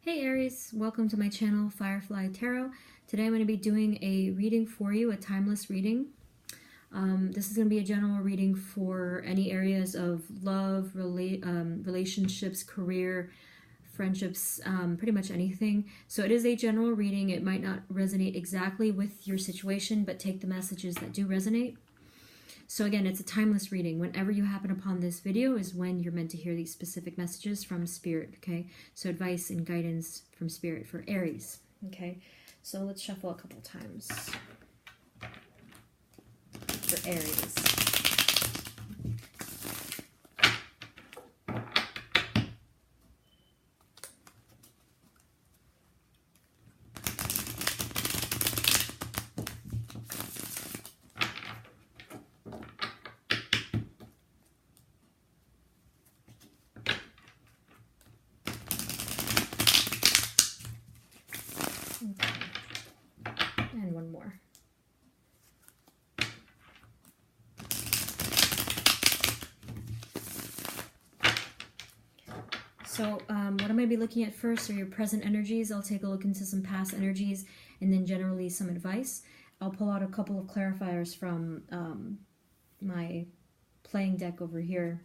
Hey Aries, welcome to my channel, Firefly Tarot. Today I'm going to be doing a reading for you, a timeless reading. This is going to be a general reading for any areas of love, relationships, career, friendships, pretty much anything. So it is a general reading. It might not resonate exactly with your situation, but take the messages that do resonate. So again, it's a timeless reading. Whenever you happen upon this video is when you're meant to hear these specific messages from Spirit, okay? So advice and guidance from Spirit for Aries, okay? So let's shuffle a couple times for Aries. And one more. So what I'm going to be looking at first are your present energies. I'll take a look into some past energies and then generally some advice. I'll pull out a couple of clarifiers from my playing deck over here.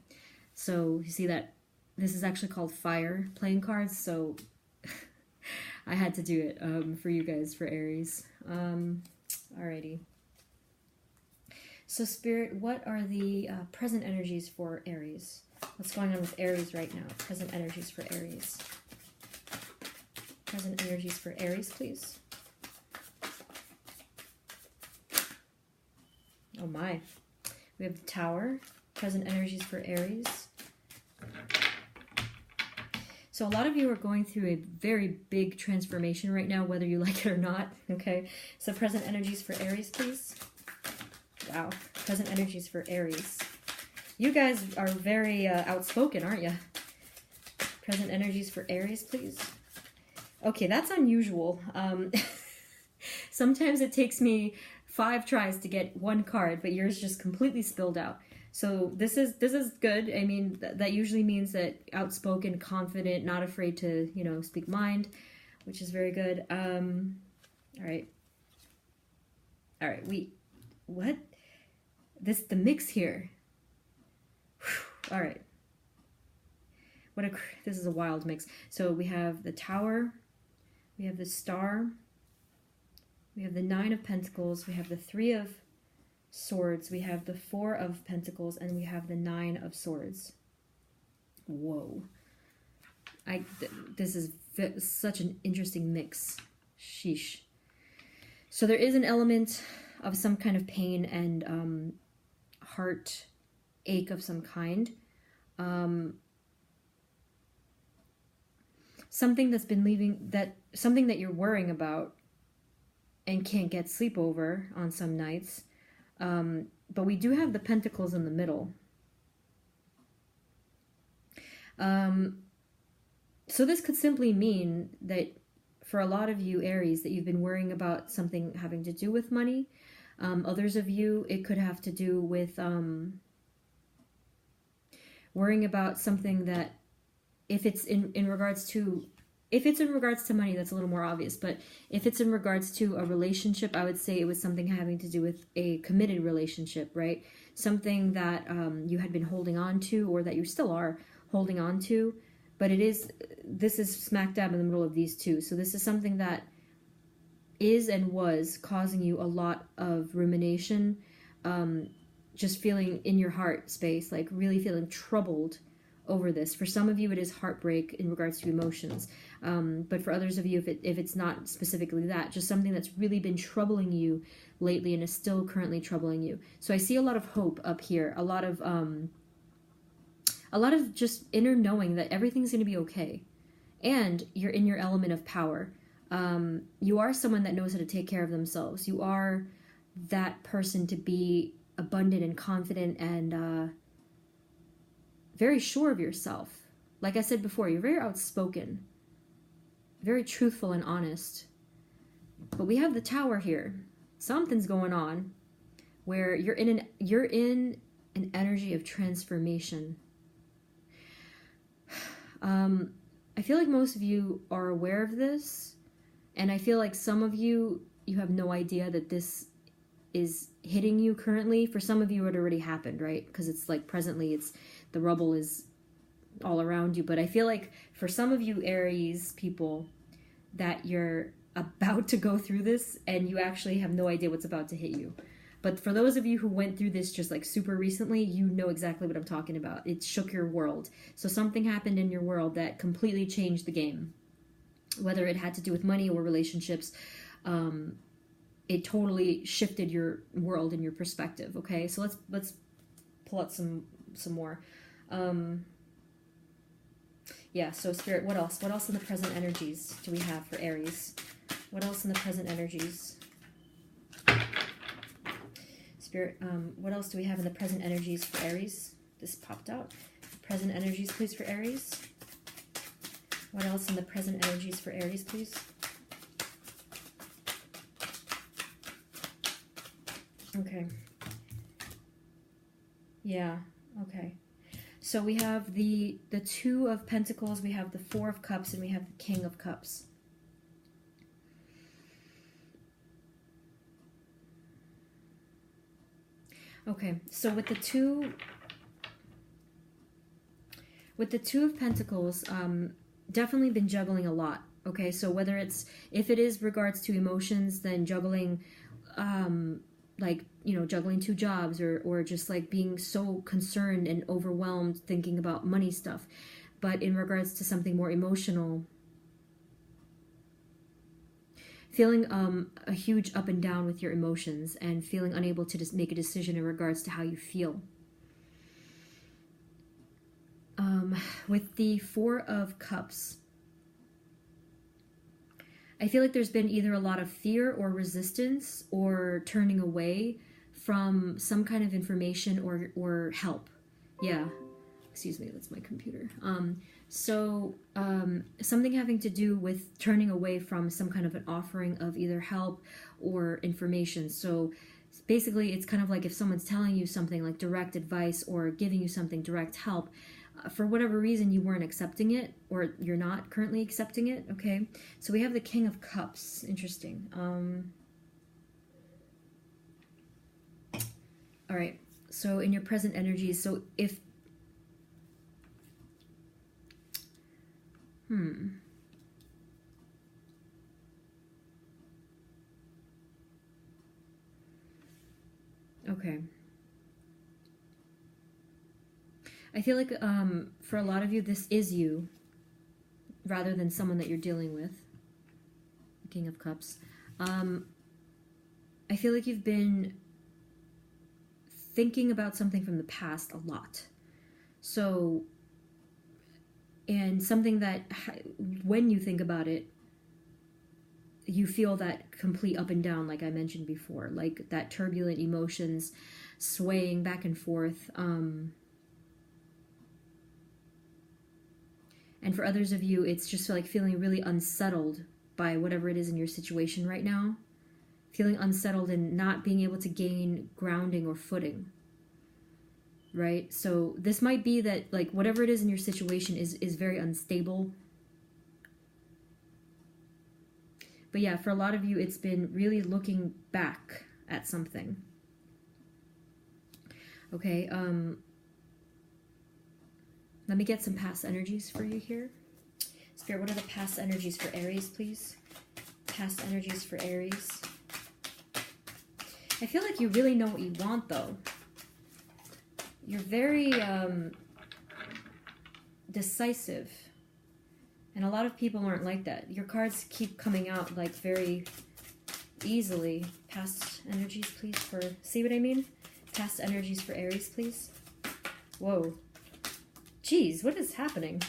So you see that this is actually called fire playing cards, so I had to do it for you guys, for Aries. Alrighty. So Spirit, what are the present energies for Aries? What's going on with Aries right now? Present energies for Aries. Present energies for Aries, please. Oh my. We have the Tower. Present energies for Aries. So a lot of you are going through a very big transformation right now, whether you like it or not, okay? So present energies for Aries, please. Wow. Present energies for Aries. You guys are very outspoken, aren't you? Present energies for Aries, please. Okay, that's unusual. Sometimes it takes me 5 tries to get one card, but yours just completely spilled out. So this is good. I mean, that usually means that outspoken, confident, not afraid to, you know, speak mind, which is very good. All right. All right, what? The mix here. Whew. All right. This is a wild mix. So we have the Tower, we have the Star, we have the 9 of Pentacles, we have the 3 of Swords, we have the 4 of Pentacles, and we have the 9 of Swords. Whoa. This is such an interesting mix. Sheesh. So there is an element of some kind of pain and heart ache of some kind. Something that's been something that you're worrying about and can't get sleep over on some nights. But we do have the Pentacles in the middle. So this could simply mean that for a lot of you, Aries, that you've been worrying about something having to do with money. Others of you, it could have to do with worrying about something that if it's in regards to money, that's a little more obvious. But if it's in regards to a relationship, I would say it was something having to do with a committed relationship, right? Something that you had been holding on to, or that you still are holding on to. But this is smack dab in the middle of these two. So this is something that is and was causing you a lot of rumination, just feeling in your heart space, like really feeling troubled over this. For some of you, it is heartbreak in regards to emotions. But for others of you, if it's not specifically that, just something that's really been troubling you lately and is still currently troubling you. So I see a lot of hope up here, a lot of just inner knowing that everything's going to be okay. And you're in your element of power. You are someone that knows how to take care of themselves. You are that person to be abundant and confident and very sure of yourself. Like I said before, you're very outspoken, very truthful and honest. But we have the Tower here. Something's going on where you're in an energy of transformation. I feel like most of you are aware of this, and I feel like some of you, you have no idea that this is hitting you currently. For some of you, it already happened, right? Because it's like presently, it's the rubble is all around you. But I feel like for some of you Aries people, that you're about to go through this and you actually have no idea what's about to hit you. But for those of you who went through this just like super recently, you know exactly what I'm talking about. It shook your world. So something happened in your world that completely changed the game. Whether it had to do with money or relationships, it totally shifted your world and your perspective. Okay, so let's pull out some more. Yeah, so Spirit, what else? What else in the present energies do we have for Aries? What else in the present energies? Spirit, what else do we have in the present energies for Aries? This popped out. Present energies, please, for Aries. What else in the present energies for Aries, please? Okay. Yeah, okay. So we have the Two of Pentacles, we have the Four of Cups, and we have the King of Cups. Okay, so with the Two of Pentacles, definitely been juggling a lot. Okay, so whether if it is regards to emotions, then juggling, like, you know, juggling two jobs, or just like being so concerned and overwhelmed thinking about money stuff. But in regards to something more emotional, feeling a huge up and down with your emotions and feeling unable to just make a decision in regards to how you feel. With the Four of Cups, I feel like there's been either a lot of fear or resistance or turning away from some kind of information or help. Yeah. Excuse me, that's my computer. Something having to do with turning away from some kind of an offering of either help or information. So basically, it's kind of like if someone's telling you something like direct advice or giving you something direct help, for whatever reason you weren't accepting it, or you're not currently accepting it. Okay, so we have the King of Cups. Interesting. All right, so in your present energies, so if okay, I feel like for a lot of you, this is you rather than someone that you're dealing with. King of Cups. I feel like you've been thinking about something from the past a lot. So, and something that when you think about it, you feel that complete up and down, like I mentioned before, like that turbulent emotions swaying back and forth. And for others of you, it's just like feeling really unsettled by whatever it is in your situation right now. Feeling unsettled and not being able to gain grounding or footing. Right? So this might be that, like, whatever it is in your situation is very unstable. But yeah, for a lot of you, it's been really looking back at something. Okay, let me get some past energies for you here. Spirit, what are the past energies for Aries, please? Past energies for Aries. I feel like you really know what you want, though. You're very decisive. And a lot of people aren't like that. Your cards keep coming out like very easily. Past energies, please, for... See what I mean? Past energies for Aries, please. Whoa. Jeez, what is happening?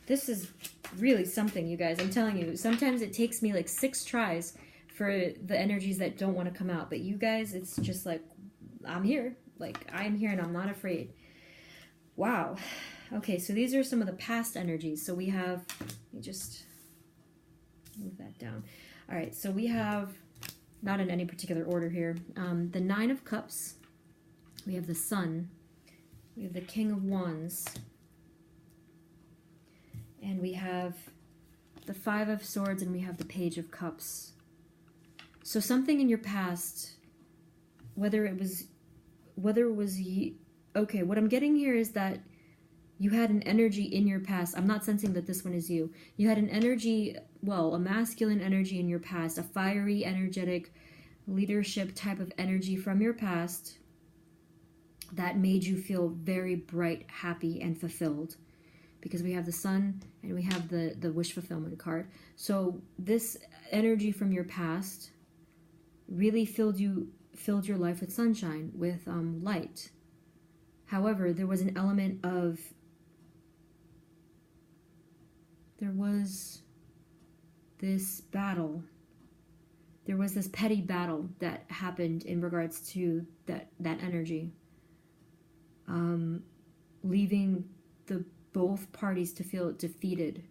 This is really something, you guys. I'm telling you. Sometimes it takes me like 6 tries for the energies that don't want to come out. But you guys, it's just like, I'm here. Like, I'm here and I'm not afraid. Wow. Okay, so these are some of the past energies. So we have, let me just move that down. All right, so we have, not in any particular order here, the Nine of Cups. We have the Sun. We have the King of Wands. And we have the Five of Swords, and we have the Page of Cups. So something in your past, whether it was okay, what I'm getting here is that you had an energy in your past. I'm not sensing that this one is you. You had an energy, well, a masculine energy in your past, a fiery, energetic, leadership type of energy from your past that made you feel very bright, happy, and fulfilled. Because we have the Sun and we have the wish fulfillment card. So this energy from your past really filled your life with sunshine, with light. However, there was an element of, there was this battle. There was this petty battle that happened in regards to that energy. Leaving both parties to feel defeated.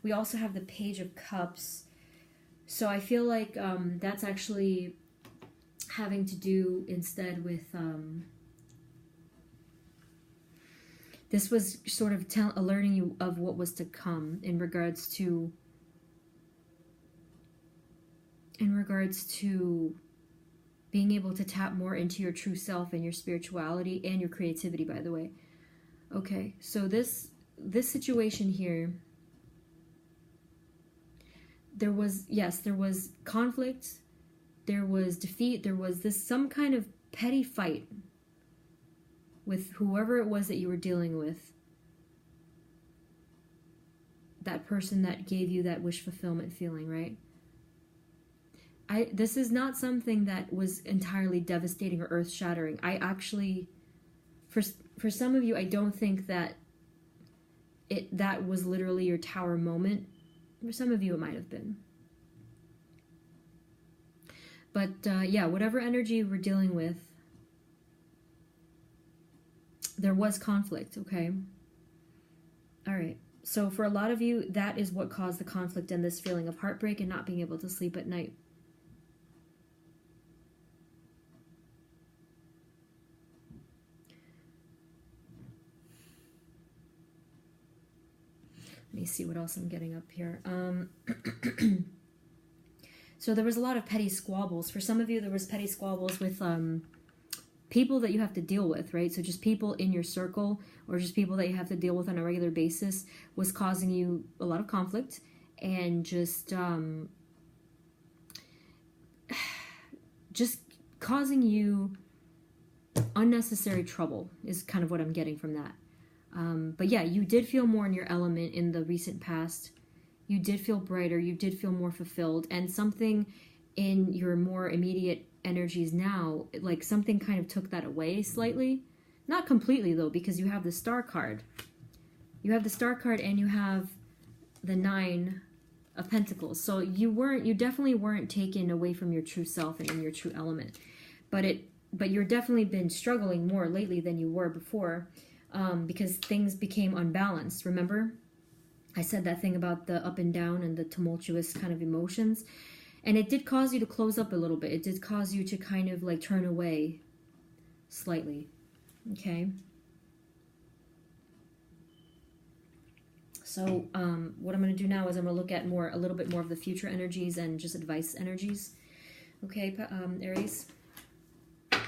We also have the Page of Cups. So I feel like that's actually having to do instead with... this was sort of alerting you of what was to come in regards to being able to tap more into your true self and your spirituality and your creativity, by the way. Okay, so this situation here, there was conflict, there was defeat, there was some kind of petty fight with whoever it was that you were dealing with. That person that gave you that wish fulfillment feeling, right? This is not something that was entirely devastating or earth-shattering. I actually, for some of you, I don't think that that was literally your tower moment. For some of you, it might have been. But yeah, whatever energy you were dealing with, there was conflict, okay? All right. So for a lot of you, that is what caused the conflict and this feeling of heartbreak and not being able to sleep at night. Let me see what else I'm getting up here. So there was a lot of petty squabbles. For some of you, there was petty squabbles with people that you have to deal with, right? So just people in your circle or just people that you have to deal with on a regular basis was causing you a lot of conflict and just causing you unnecessary trouble is kind of what I'm getting from that. But yeah, you did feel more in your element in the recent past. You did feel brighter. You did feel more fulfilled. And something in your more immediate energies now, like something kind of took that away slightly. Not completely, though, because you have the Star card. You have the Star card and you have the Nine of Pentacles. So you definitely weren't taken away from your true self and in your true element. But you're definitely been struggling more lately than you were before. Because things became unbalanced. Remember? I said that thing about the up and down and the tumultuous kind of emotions. And it did cause you to close up a little bit. It did cause you to kind of like turn away slightly. Okay? So what I'm going to do now is I'm going to look at a little bit more of the future energies and just advice energies. Okay, Aries? All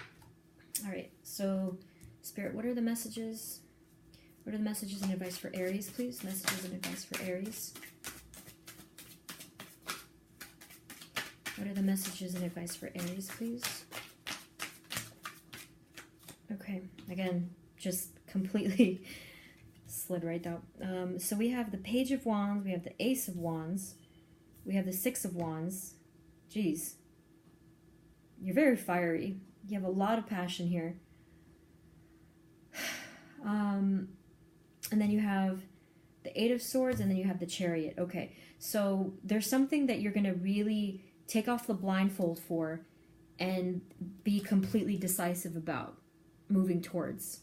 right, so... Spirit, what are the messages? What are the messages and advice for Aries, please? Messages and advice for Aries. What are the messages and advice for Aries, please? Okay, again, just completely slid right down. So we have the Page of Wands, we have the Ace of Wands, we have the Six of Wands. Jeez. You're very fiery. You have a lot of passion here. And then you have the Eight of Swords, and then you have the Chariot. Okay, so there's something that you're going to really take off the blindfold for and be completely decisive about moving towards.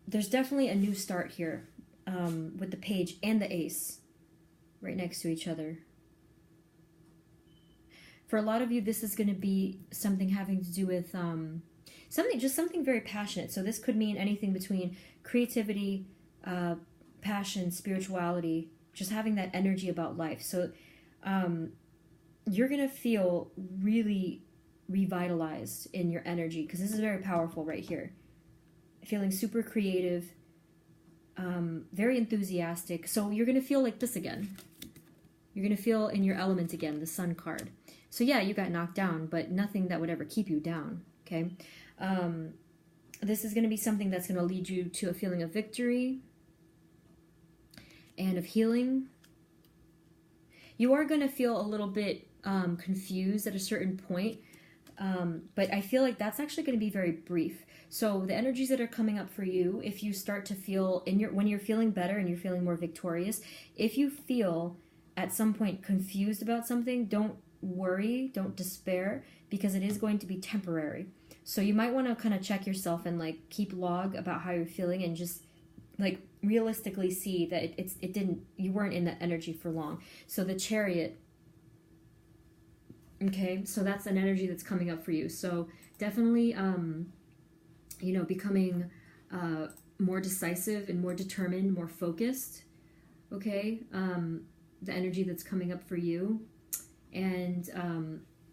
There's definitely a new start here with the Page and the Ace right next to each other. For a lot of you, this is going to be something having to do with... something very passionate. So this could mean anything between creativity, passion, spirituality, just having that energy about life. So you're going to feel really revitalized in your energy, because this is very powerful right here. Feeling super creative, very enthusiastic. So you're going to feel like this again. You're going to feel in your element again, the Sun card. So yeah, you got knocked down, but nothing that would ever keep you down, okay? This is going to be something that's going to lead you to a feeling of victory and of healing. You are going to feel a little bit confused at a certain point, but I feel like that's actually going to be very brief. So the energies that are coming up for you, if you start to feel when you're feeling better and you're feeling more victorious, if you feel at some point confused about something, don't worry, don't despair, because it is going to be temporary. So you might want to kind of check yourself and like keep log about how you're feeling, and just like realistically see that you weren't in that energy for long. So the Chariot, okay, so that's an energy that's coming up for you. So definitely becoming more decisive and more determined, more focused, okay? The energy that's coming up for you. And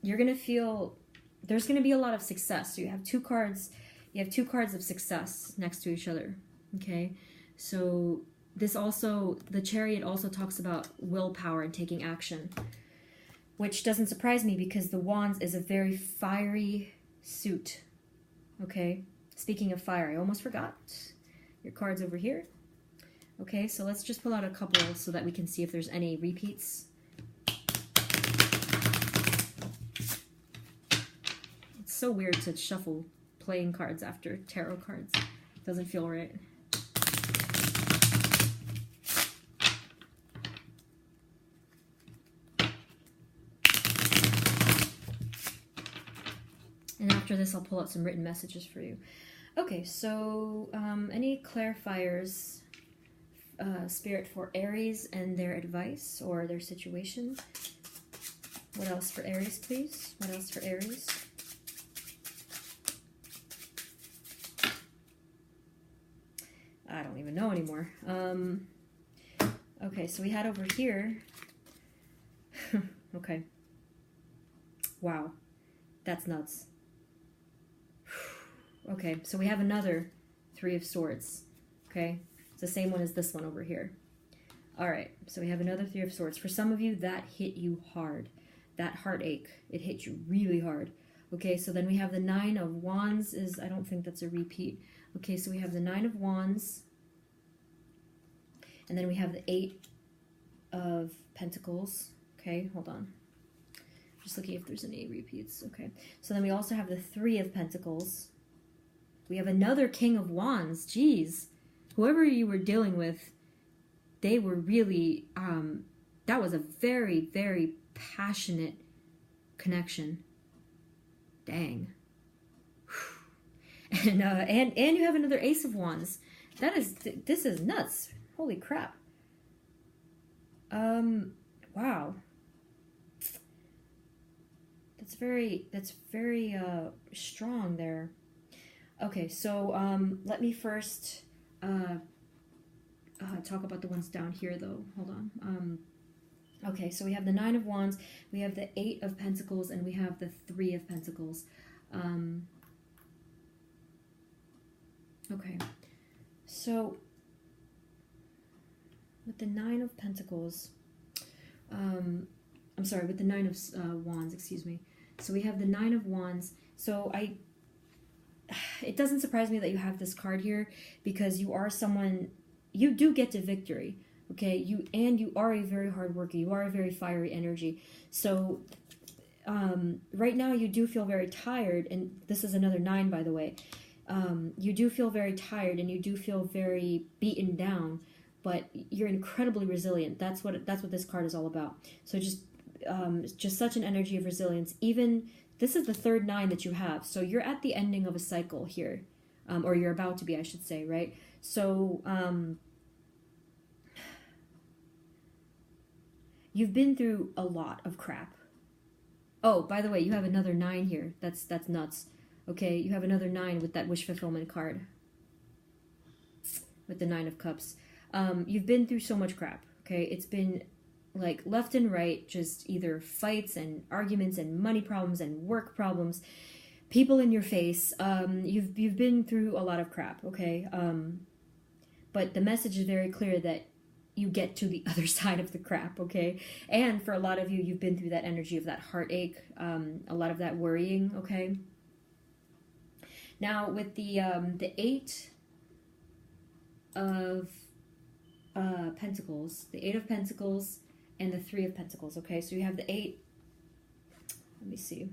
you're going to feel there's going to be a lot of success. So you have two cards of success next to each other, okay? So the Chariot also talks about willpower and taking action, which doesn't surprise me because the Wands is a very fiery suit, okay? Speaking of fire, I almost forgot your cards over here. Okay, so let's just pull out a couple so that we can see if there's any repeats. It's so weird to shuffle playing cards after tarot cards. It doesn't feel right. And after this, I'll pull out some written messages for you. Okay, so any clarifiers, Spirit, for Aries and their advice or their situation? What else for Aries, please? What else for Aries? I don't even know anymore. Okay, so we had over here. Okay. Wow. That's nuts. Okay, so we have another Three of Swords. Okay, it's the same one as this one over here. All right, so we have another Three of Swords. For some of you, that hit you hard. That heartache, it hit you really hard. Okay, so then we have the Nine of Wands. I don't think that's a repeat. Okay, so we have the Nine of Wands. And then we have the Eight of Pentacles. Okay, hold on. Just looking if there's any repeats. Okay, so then we also have the Three of Pentacles. We have another King of Wands. Jeez. Whoever you were dealing with, they were really, that was a very, very passionate connection. Dang. And you have another Ace of Wands. This is nuts. Holy crap. Wow. That's very strong there. Okay, so let me first talk about the ones down here, though. Hold on. Okay, so we have the Nine of Wands, we have the Eight of Pentacles, and we have the Three of Pentacles. Okay, so with the Nine of Pentacles, I'm sorry, with the Nine of Wands, excuse me. So we have the Nine of Wands. So it doesn't surprise me that you have this card here, because you are someone, you do get to victory, okay? You are a very hard worker. You are a very fiery energy. So right now you do feel very tired, and this is another 9, by the way. You do feel very tired, and you do feel very beaten down, but you're incredibly resilient. That's what this card is all about. So just such an energy of resilience. Even this is the third 9 that you have, so you're at the ending of a cycle here, or you're about to be, I should say, right? So you've been through a lot of crap. Oh, by the way, you have another 9 here. That's nuts. Okay, you have another 9 with that wish fulfillment card. With the 9 of Cups. You've been through so much crap, okay? It's been like left and right, just either fights and arguments and money problems and work problems, people in your face. You've been through a lot of crap, okay? But the message is very clear that you get to the other side of the crap, okay? And for a lot of you, you've been through that energy of that heartache, a lot of that worrying, okay? Now with the 8 of Pentacles, the 8 of Pentacles and the 3 of Pentacles, okay? So you have the 8, let me see.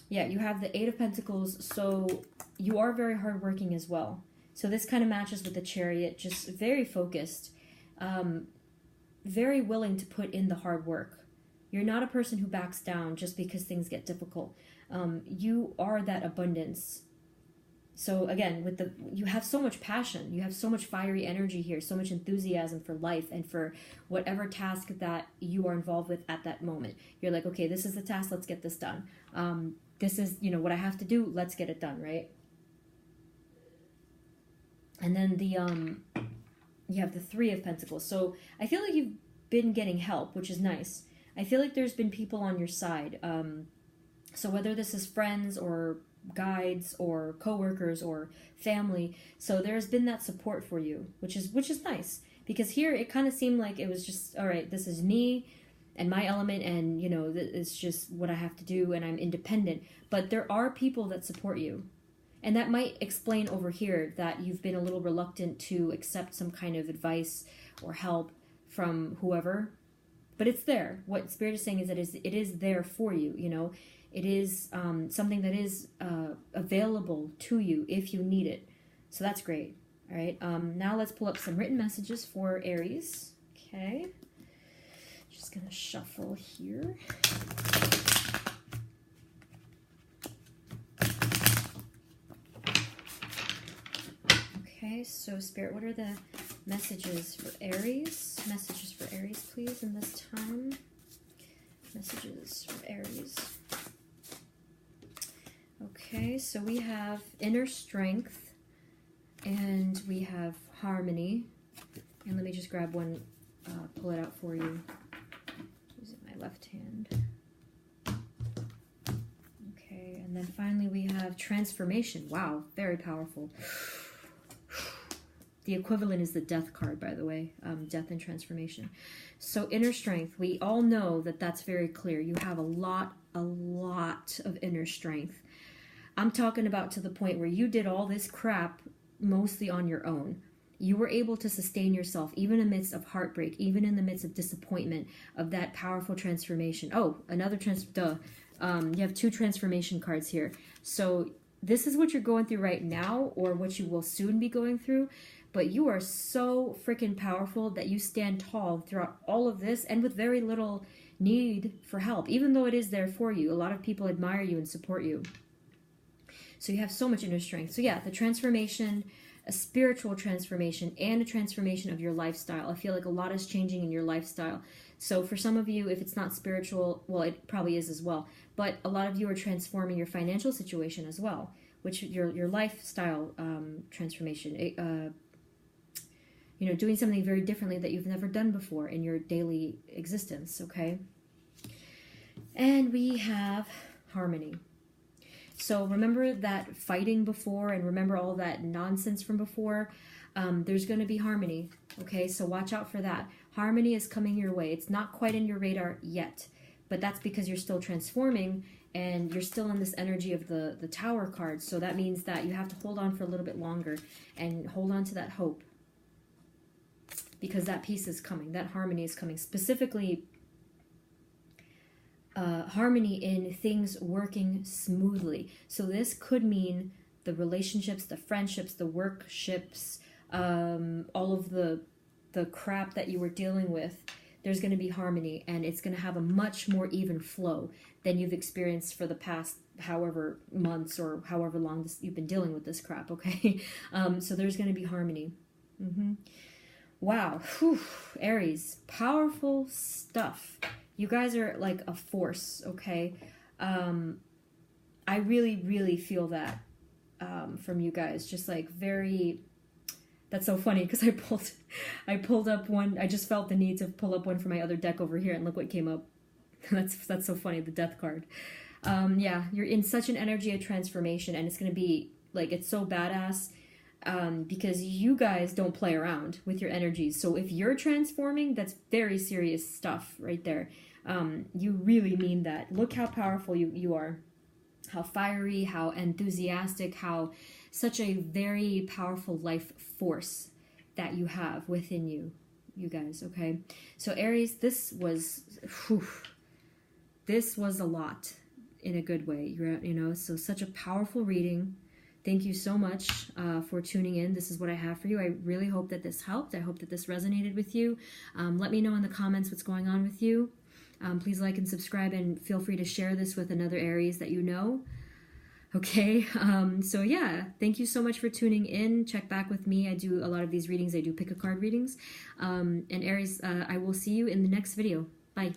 Yeah, you have the 8 of Pentacles, so you are very hardworking as well. So this kind of matches with the Chariot, just very focused, very willing to put in the hard work. You're not a person who backs down just because things get difficult. You are that abundance. So again, you have so much passion, you have so much fiery energy here, so much enthusiasm for life and for whatever task that you are involved with at that moment. You're like, okay, this is the task, let's get this done. This is, what I have to do, let's get it done, right? And then you have the 3 of Pentacles. So I feel like you've been getting help, which is nice. I feel like there's been people on your side. So whether this is friends or guides or co-workers or family, so there's been that support for you, which is nice, because here it kind of seemed like it was just, all right, this is me and my element, and it's just what I have to do, and I'm independent. But there are people that support you, and that might explain over here that you've been a little reluctant to accept some kind of advice or help from whoever, but it's there. What Spirit is saying is that it is there for you. It is something that is available to you if you need it. So that's great. All right. Now let's pull up some written messages for Aries. Okay. Just going to shuffle here. Okay. So Spirit, what are the messages for Aries? Messages for Aries, please, in this time. Messages for Aries. Okay, so we have inner strength and we have harmony. And let me just grab one, pull it out for you using my left hand. Okay, and then finally we have transformation. Wow, very powerful. The equivalent is the death card, by the way, death and transformation. So inner strength, we all know that that's very clear. You have a lot of inner strength. I'm talking about to the point where you did all this crap mostly on your own. You were able to sustain yourself even in the midst of heartbreak, even in the midst of disappointment, of that powerful transformation. Oh, another you have 2 transformation cards here. So this is what you're going through right now, or what you will soon be going through. But you are so freaking powerful that you stand tall throughout all of this, and with very little need for help, even though it is there for you. A lot of people admire you and support you. So you have so much inner strength. So yeah, the transformation, a spiritual transformation, and a transformation of your lifestyle. I feel like a lot is changing in your lifestyle. So for some of you, if it's not spiritual, well, it probably is as well. But a lot of you are transforming your financial situation as well, which your lifestyle transformation. Doing something very differently that you've never done before in your daily existence, okay? And we have harmony. So remember that fighting before, and remember all that nonsense from before. There's going to be harmony, okay? So watch out for that. Harmony is coming your way. It's not quite in your radar yet, but that's because you're still transforming and you're still in this energy of the Tower card. So that means that you have to hold on for a little bit longer and hold on to that hope, because that peace is coming. That harmony is coming. Specifically, harmony in things working smoothly. So this could mean the relationships, the friendships, the workships, all of the crap that you were dealing with. There's going to be harmony, and it's going to have a much more even flow than you've experienced for the past however months or however long you've been dealing with this crap, okay? So there's going to be harmony. Wow. Whew. Aries, powerful stuff. You guys are like a force, okay? I I really, really feel that from you guys. Just like very, that's so funny because I pulled up one, I just felt the need to pull up one from my other deck over here and look what came up. That's so funny, the death card. Yeah, you're in such an energy of transformation, and it's going to be like, it's so badass because you guys don't play around with your energies. So if you're transforming, that's very serious stuff right there. You really mean that. Look how powerful you are, how fiery, how enthusiastic, how such a very powerful life force that you have within you, you guys, okay? So Aries, this was a lot in a good way, you know, so such a powerful reading. Thank you so much for tuning in. This is what I have for you. I really hope that this helped. I hope that this resonated with you. Let me know in the comments what's going on with you. Please like and subscribe, and feel free to share this with another Aries that you know. Okay, so yeah, thank you so much for tuning in. Check back with me. I do a lot of these readings. I do pick a card readings. And Aries, I will see you in the next video. Bye.